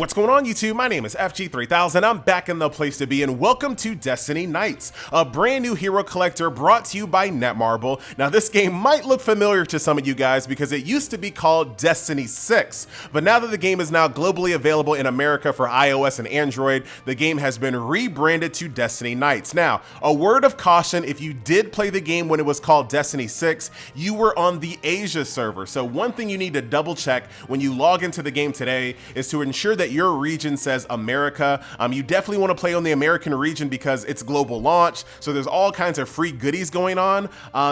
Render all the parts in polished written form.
What's going on, YouTube? My name is FG3000. I'm back in the place to be, and welcome to Destiny Knights, a brand new hero collector brought to you by Netmarble. Now, this game might look familiar to some of you guys because it used to be called Destiny 6, but now that the game is now globally available in America for iOS and Android, the game has been rebranded to Destiny Knights. Now, a word of caution: if you did play the game when it was called Destiny 6, you were on the Asia server. So one thing you need to double check when you log into the game today is to ensure that your region says America. You definitely want to play on the American region because it's global launch, so there's all kinds of free goodies going on.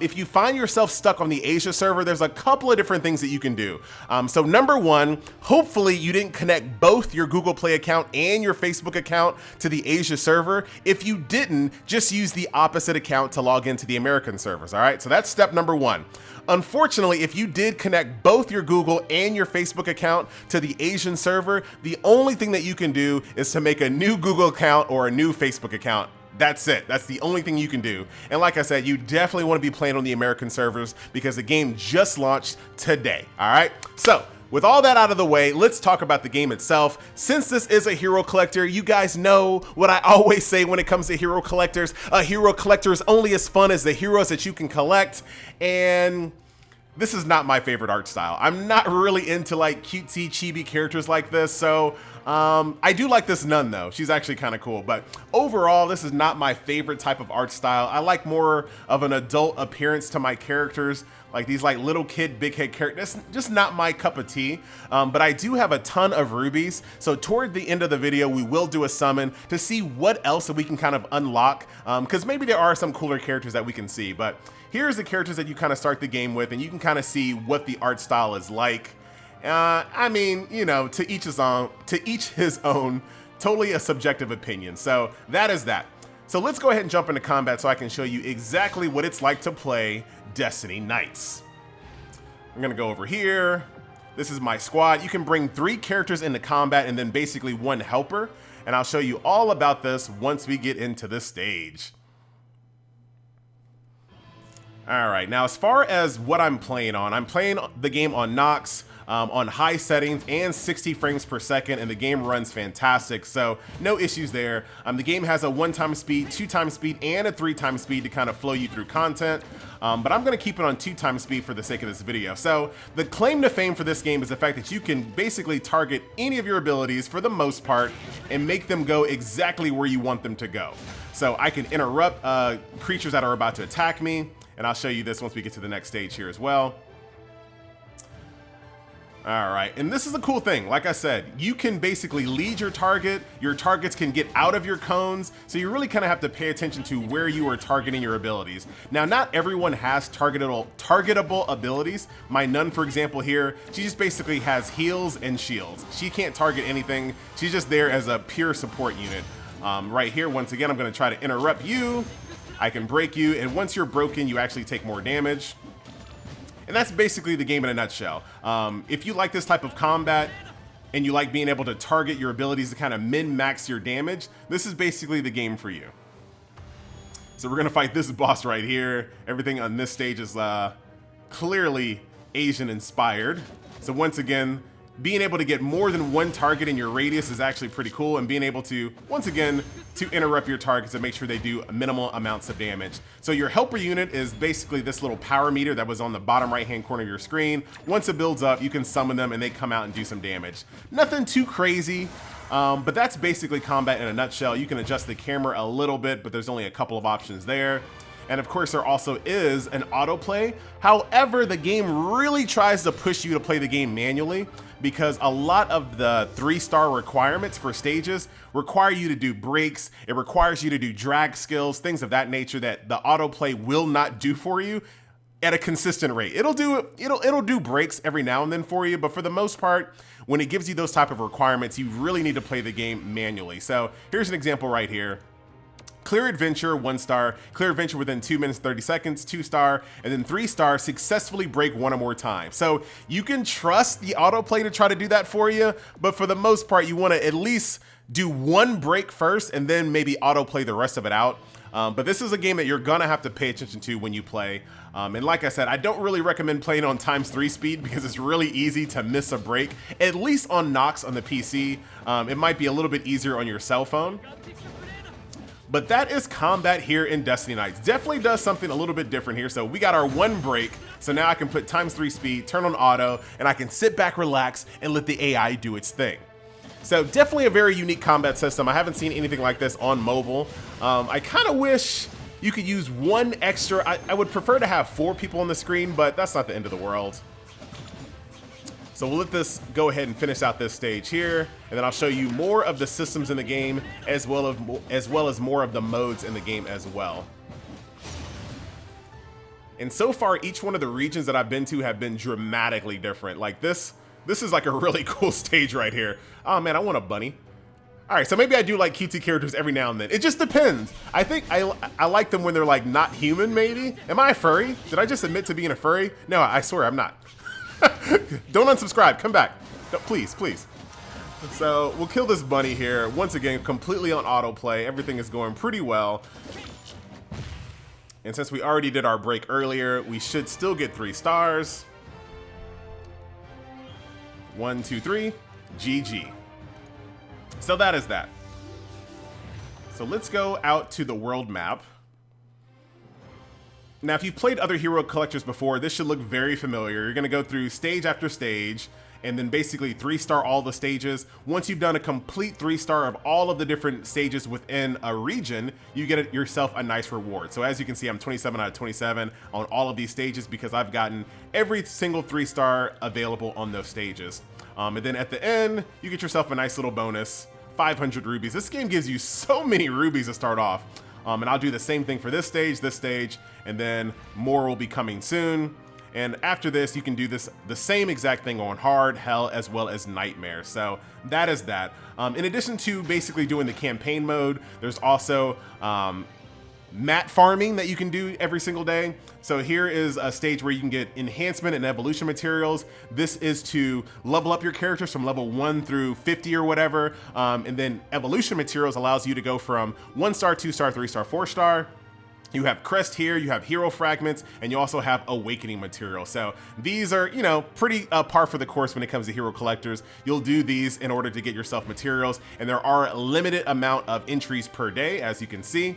If you find yourself stuck on the Asia server, there's a couple of different things that you can do. So number one, hopefully you didn't connect both your Google Play account and your Facebook account to the Asia server. If you didn't, just use the opposite account to log into the American servers. All right, so that's step number one. Unfortunately, if you did connect both your Google and your Facebook account to the Asian server, the only thing that you can do is to make a new Google account or a new Facebook account. That's it. That's the only thing you can do. And like I said, you definitely want to be playing on the American servers because the game just launched today. All right, so with all that out of the way, let's talk about the game itself. Since this is a hero collector, you guys know what I always say when it comes to hero collectors. A hero collector is only as fun as the heroes that you can collect, and this is not my favorite art style. I'm not really into like cutesy chibi characters like this, so I do like this nun though. She's actually kind of cool, but overall, this is not my favorite type of art style. I like more of an adult appearance to my characters, like these like little kid, big head characters. Just not my cup of tea, but I do have a ton of rubies. So toward the end of the video, we will do a summon to see what else that we can kind of unlock, because maybe there are some cooler characters that we can see, but here's the characters that you kind of start the game with, and you can kind of see what the art style is like. I mean, you know, to each his own, totally a subjective opinion. So that is that. So let's go ahead and jump into combat so I can show you exactly what it's like to play Destiny Knights. I'm gonna go over here. This is my squad. You can bring 3 characters into combat and then basically 1 helper. And I'll show you all about this once we get into this stage. All right, now as far as what I'm playing the game on Nox, on high settings and 60 frames per second, and the game runs fantastic, so no issues there. The game has a 1x speed, 2x speed, and a 3x speed to kind of flow you through content, but I'm gonna keep it on 2x speed for the sake of this video. So the claim to fame for this game is the fact that you can basically target any of your abilities for the most part and make them go exactly where you want them to go. So I can interrupt creatures that are about to attack me, and I'll show you this once we get to the next stage here as well. All right, and this is a cool thing. Like I said, you can basically lead your target. Your targets can get out of your cones, so you really kind of have to pay attention to where you are targeting your abilities. Now, not everyone has targetable abilities. My nun, for example, here, she just basically has heals and shields. She can't target anything. She's just there as a pure support unit. Right here, once again, I'm going to try to interrupt you. I can break you, and once you're broken, you actually take more damage. And that's basically the game in a nutshell. If you like this type of combat and you like being able to target your abilities to kind of min-max your damage, this is basically the game for you. So we're gonna fight this boss right here. Everything on this stage is clearly Asian inspired. So once again, being able to get more than 1 target in your radius is actually pretty cool, and being able to, once again, to interrupt your targets and make sure they do minimal amounts of damage. So your helper unit is basically this little power meter that was on the bottom right-hand corner of your screen. Once it builds up, you can summon them and they come out and do some damage. Nothing too crazy, but that's basically combat in a nutshell. You can adjust the camera a little bit, but there's only a couple of options there. And of course, there also is an autoplay. However, the game really tries to push you to play the game manually because a lot of the 3-star requirements for stages require you to do breaks. It requires you to do drag skills, things of that nature that the autoplay will not do for you at a consistent rate. It'll do breaks every now and then for you, but for the most part, when it gives you those type of requirements, you really need to play the game manually. So here's an example right here. clear adventure, 1 star, clear adventure within 2 minutes 30 seconds, 2 star, and then 3 star, successfully break 1 or more times. So you can trust the autoplay to try to do that for you, but for the most part, you want to at least do 1 break first and then maybe autoplay the rest of it out. But this is a game that you're gonna have to pay attention to when you play. And like I said, I don't really recommend playing on ×3 speed because it's really easy to miss a break, at least on Nox on the PC. It might be a little bit easier on your cell phone. But that is combat here in Destiny Nights. Definitely does something a little bit different here. So we got our 1 break. So now I can put ×3 speed, turn on auto, and I can sit back, relax, and let the AI do its thing. So definitely a very unique combat system. I haven't seen anything like this on mobile. I kind of wish you could use 1 extra. I would prefer to have 4 people on the screen, but that's not the end of the world. So we'll let this go ahead and finish out this stage here, and then I'll show you more of the systems in the game, as well as more of the modes in the game as well. And so far, each one of the regions that I've been to have been dramatically different. Like this is like a really cool stage right here. Oh man, I want a bunny. All right, so maybe I do like cutesy characters every now and then. It just depends. I think I like them when they're like not human, maybe. Am I a furry? Did I just admit to being a furry? No, I swear I'm not. Don't unsubscribe, come back. No, please, please. So we'll kill this bunny here. Once again, completely on autoplay. Everything is going pretty well. And since we already did our break earlier, we should still get 3 stars. 1, 2, 3, GG. So that is that. So let's go out to the world map. Now, if you've played other hero collectors before, this should look very familiar. You're gonna go through stage after stage, and then basically 3-star all the stages. Once you've done a complete 3-star of all of the different stages within a region, you get yourself a nice reward. So as you can see, I'm 27 out of 27 on all of these stages because I've gotten every single 3-star available on those stages. And then at the end, you get yourself a nice little bonus, 500 rubies. This game gives you so many rubies to start off. And I'll do the same thing for this stage, and then more will be coming soon. And after this, you can do the same exact thing on hard, hell, as well as nightmare. So that is that. In addition to basically doing the campaign mode, there's also mat farming that you can do every single day. So here is a stage where you can get enhancement and evolution materials. This is to level up your characters from level 1 through 50 or whatever. And then evolution materials allows you to go from 1 star, 2 star, 3 star, 4 star. You have crest here, you have hero fragments, and you also have awakening material. So these are, you know, pretty par for the course when it comes to hero collectors. You'll do these in order to get yourself materials, and there are a limited amount of entries per day, as you can see.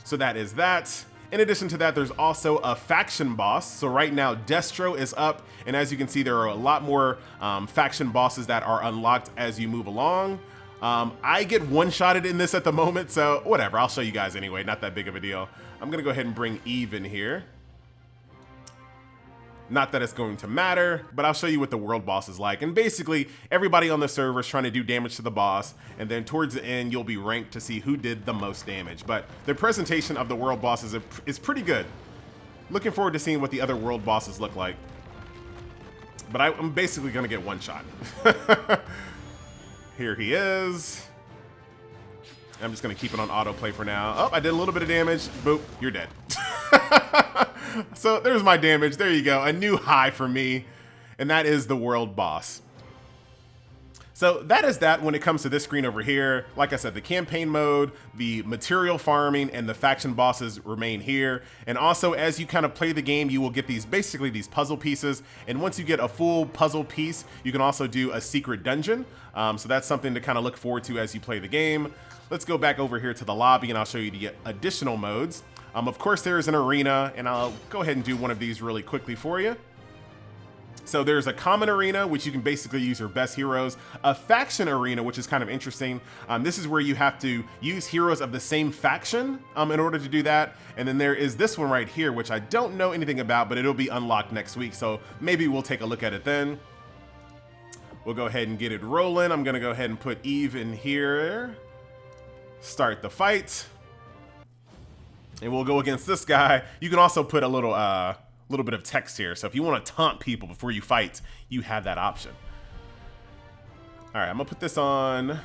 So that is that. In addition to that, there's also a faction boss. So right now, Destro is up, and as you can see, there are a lot more faction bosses that are unlocked as you move along. I get one-shotted in this at the moment, so whatever, I'll show you guys anyway, not that big of a deal. I'm gonna go ahead and bring Eve in here. Not that it's going to matter, but I'll show you what the world boss is like. And basically, everybody on the server is trying to do damage to the boss, and then towards the end, you'll be ranked to see who did the most damage. But the presentation of the world boss is pretty good. Looking forward to seeing what the other world bosses look like. But I'm basically gonna get one shot. Here he is. I'm just gonna keep it on autoplay for now. Oh, I did a little bit of damage. Boop, you're dead. So there's my damage. There you go, a new high for me. And that is the world boss. So that is that when it comes to this screen over here. Like I said, the campaign mode, the material farming, and the faction bosses remain here. And also, as you kind of play the game, you will get basically these puzzle pieces. And once you get a full puzzle piece, you can also do a secret dungeon. So that's something to kind of look forward to as you play the game. Let's go back over here to the lobby, and I'll show you the additional modes. Of course, there is an arena, and I'll go ahead and do one of these really quickly for you. So there's a common arena, which you can basically use your best heroes. A faction arena, which is kind of interesting. This is where you have to use heroes of the same faction in order to do that. And then there is this one right here, which I don't know anything about, but it'll be unlocked next week. So maybe we'll take a look at it then. We'll go ahead and get it rolling. I'm gonna go ahead and put Eve in here. Start the fight. And we'll go against this guy. You can also put a little bit of text here. So if you want to taunt people before you fight, you have that option. All right, I'm gonna put this on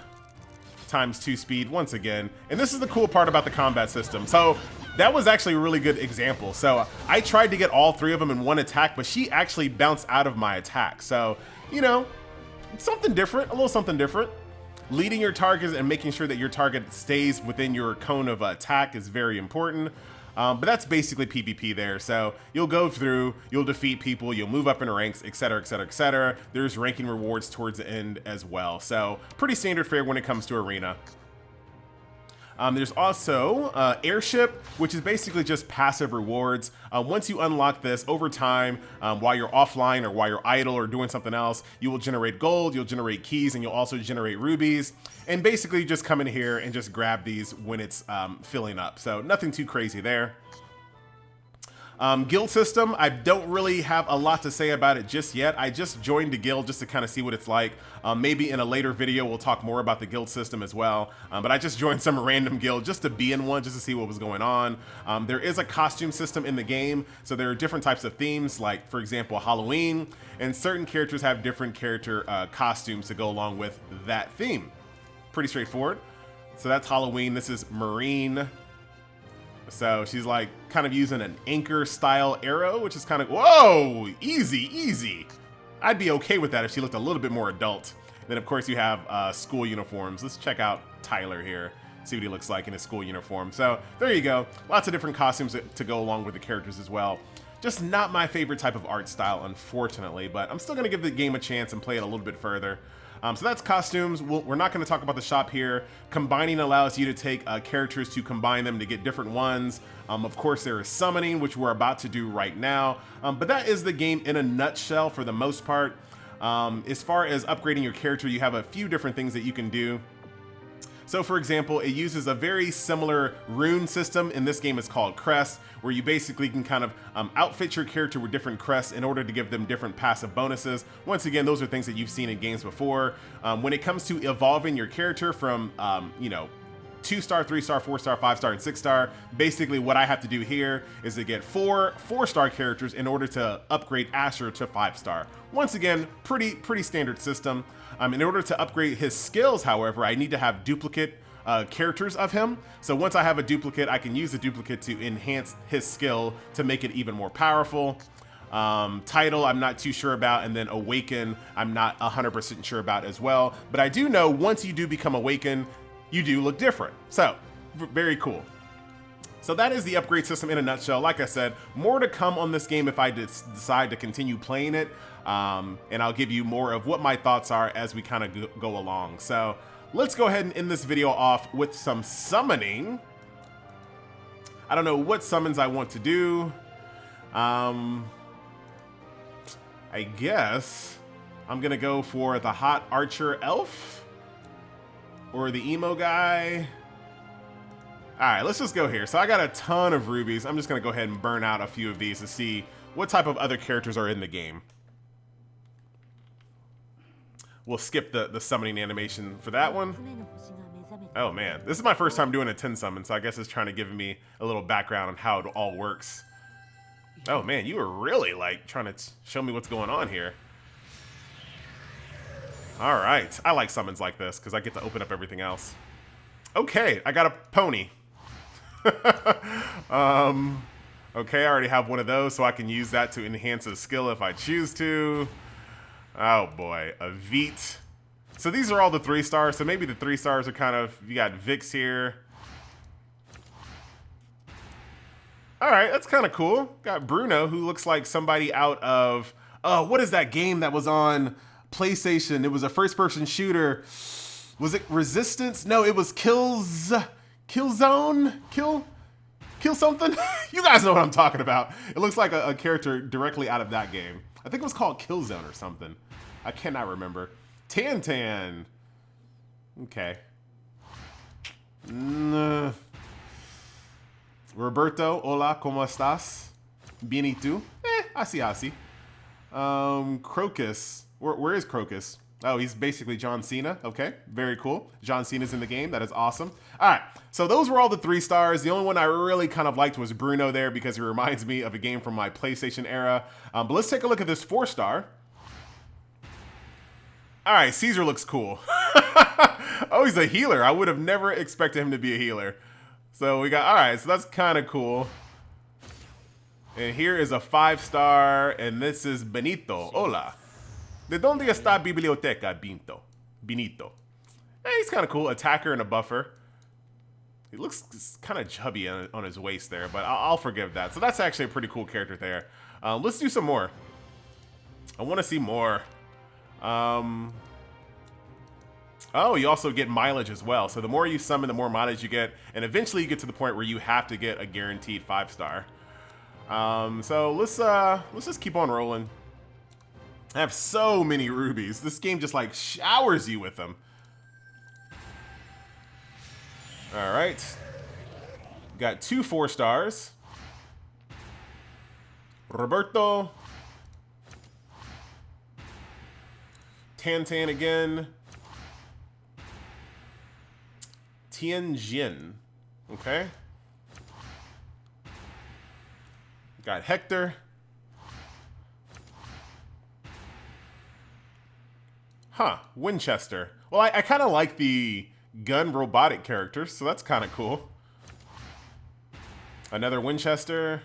times 2 speed once again. And this is the cool part about the combat system. So that was actually a really good example. So I tried to get all 3 of them in one attack, but she actually bounced out of my attack. So, you know, something different, a little something different. Leading your targets and making sure that your target stays within your cone of attack is very important. But that's basically PvP there. So you'll go through, you'll defeat people, you'll move up in ranks, etc, etc, etc. There's ranking rewards towards the end as well. So pretty standard fare when it comes to arena. There's also airship, which is basically just passive rewards. Once you unlock this over time, while you're offline or while you're idle or doing something else, you will generate gold, you'll generate keys, and you'll also generate rubies. And basically just come in here and just grab these when it's filling up. So nothing too crazy there. Guild system, I don't really have a lot to say about it just yet. I just joined the guild just to kind of see what it's like. Maybe in a later video we'll talk more about the guild system as well. But I just joined some random guild just to be in one, just to see what was going on. There is a costume system in the game, so there are different types of themes, like for example Halloween, and certain characters have different character costumes to go along with that theme. Pretty straightforward. So that's Halloween. This is Marine. So she's like kind of using an anchor style arrow, which is kind of, whoa, easy, easy. I'd be okay with that if she looked a little bit more adult. Then of course you have school uniforms. Let's check out Tyler here, see what he looks like in his school uniform. So there you go. Lots of different costumes to go along with the characters as well. Just not my favorite type of art style, unfortunately, but I'm still gonna give the game a chance and play it a little bit further. So that's costumes. We're not going to talk about the shop here. Combining allows you to take characters to combine them to get different ones. Of course, there is summoning, which we're about to do right now. But that is the game in a nutshell for the most part. As far as upgrading your character, you have a few different things that you can do. So for example, it uses a very similar rune system. In this game, it's called Crest, where you basically can kind of outfit your character with different crests in order to give them different passive bonuses. Once again, those are things that you've seen in games before. When it comes to evolving your character from, you know, 2-star, 3-star, 4-star, 5-star, and 6-star. Basically, what I have to do here is to get 4 4-star characters in order to upgrade Asher to 5-star. Once again, pretty standard system. In order to upgrade his skills, however, I need to have duplicate characters of him. So once I have a duplicate, I can use the duplicate to enhance his skill to make it even more powerful. Title, I'm not too sure about, and then Awaken, I'm not 100% sure about as well. But I do know once you do become Awaken, you do look different. So, very cool. So that is the upgrade system in a nutshell. Like I said, more to come on this game if I decide to continue playing it. And I'll give you more of what my thoughts are as we kind of go along. So let's go ahead and end this video off with some summoning. I don't know what summons I want to do. I guess I'm gonna go for the hot archer elf. Or the emo guy. All right, let's just go here. So I got a ton of rubies. I'm just gonna go ahead and burn out a few of these to see what type of other characters are in the game. We'll skip the summoning animation for that one. Oh man, this is my first time doing a 10 summon, so I guess it's trying to give me a little background on how it all works. Oh man, you were really like trying to show me what's going on here. All right, I like summons like this because I get to open up everything else. Okay, I got a pony. Okay, I already have one of those, so I can use that to enhance a skill if I choose to. Oh boy, a Veet. So these are all the 3-stars, so maybe the 3-stars are kind of, you got Vix here. All right, that's kind of cool. Got Bruno, who looks like somebody out of, oh, what is that game that was on PlayStation? It was a first-person shooter. Was it Resistance? No, it was Killzone? Kill something? You guys know what I'm talking about. It looks like a character directly out of that game. I think it was called Killzone or something. I cannot remember. Tan. Okay. Roberto, hola, ¿cómo estás? Bien y tú? Así. Crocus. Where is Crocus? Oh, he's basically John Cena. Okay, very cool. John Cena's in the game. That is awesome. All right, so those were all the 3-stars. The only one I really kind of liked was Bruno there because he reminds me of a game from my PlayStation era. But let's take a look at this 4-star. All right, Caesar looks cool. Oh, he's a healer. I would have never expected him to be a healer. So we got, all right, so that's kind of cool. And here is a 5-star, and this is Benito. Hola. ¿De dónde está biblioteca, Benito? Hey, he's kind of cool. Attacker and a buffer. He looks kind of chubby on his waist there, but I'll forgive that. So that's actually a pretty cool character there. Let's do some more. I want to see more. Oh, you also get mileage as well. So the more you summon, the more mileage you get. And eventually you get to the point where you have to get a guaranteed 5-star. So let's just keep on rolling. I have so many rubies. This game just like showers you with them. All right. Got 2 4-stars. Roberto. Tantan again. Tianjin. Okay. Got Hector. Huh, Winchester. Well, I kind of like the gun robotic characters, so that's kind of cool. Another Winchester.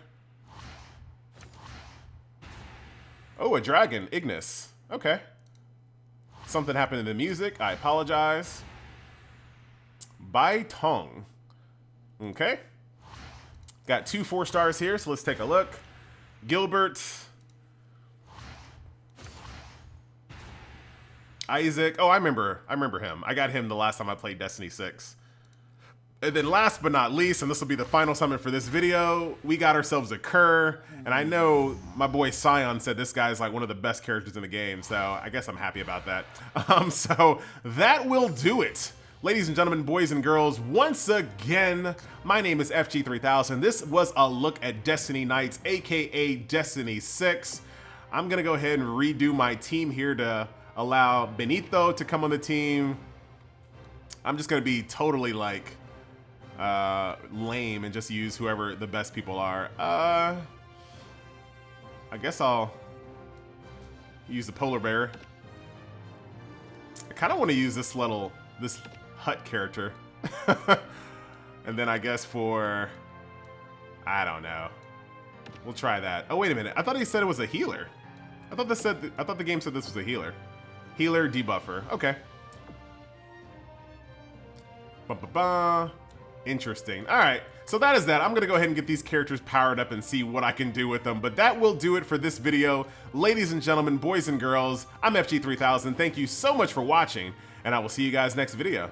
Oh, a dragon, Ignis. Okay. Something happened in the music. I apologize. Bai Tong. Okay. Got 2 4-stars here, so let's take a look. Gilbert. Isaac. Oh, I remember him. I got him the last time I played Destiny 6. And then last but not least, and this will be the final summon for this video, we got ourselves a Kerr. And I know my boy Sion said this guy is like one of the best characters in the game, so I guess I'm happy about that. So that will do it. Ladies and gentlemen, boys and girls, once again, my name is FG3000. This was a look at Destiny Nights, aka Destiny 6. I'm gonna go ahead and redo my team here to allow Benito to come on the team. I'm just gonna be totally like lame and just use whoever the best people are. I guess I'll use the polar bear. I kind of want to use this hut character. And then I guess for, I don't know, we'll try that. Oh, wait a minute. I thought he said it was a healer. I thought the game said this was a healer. Healer, debuffer. Okay. Ba-ba-ba. Interesting. All right. So that is that. I'm going to go ahead and get these characters powered up and see what I can do with them. But that will do it for this video. Ladies and gentlemen, boys and girls, I'm FG3000. Thank you so much for watching, and I will see you guys next video.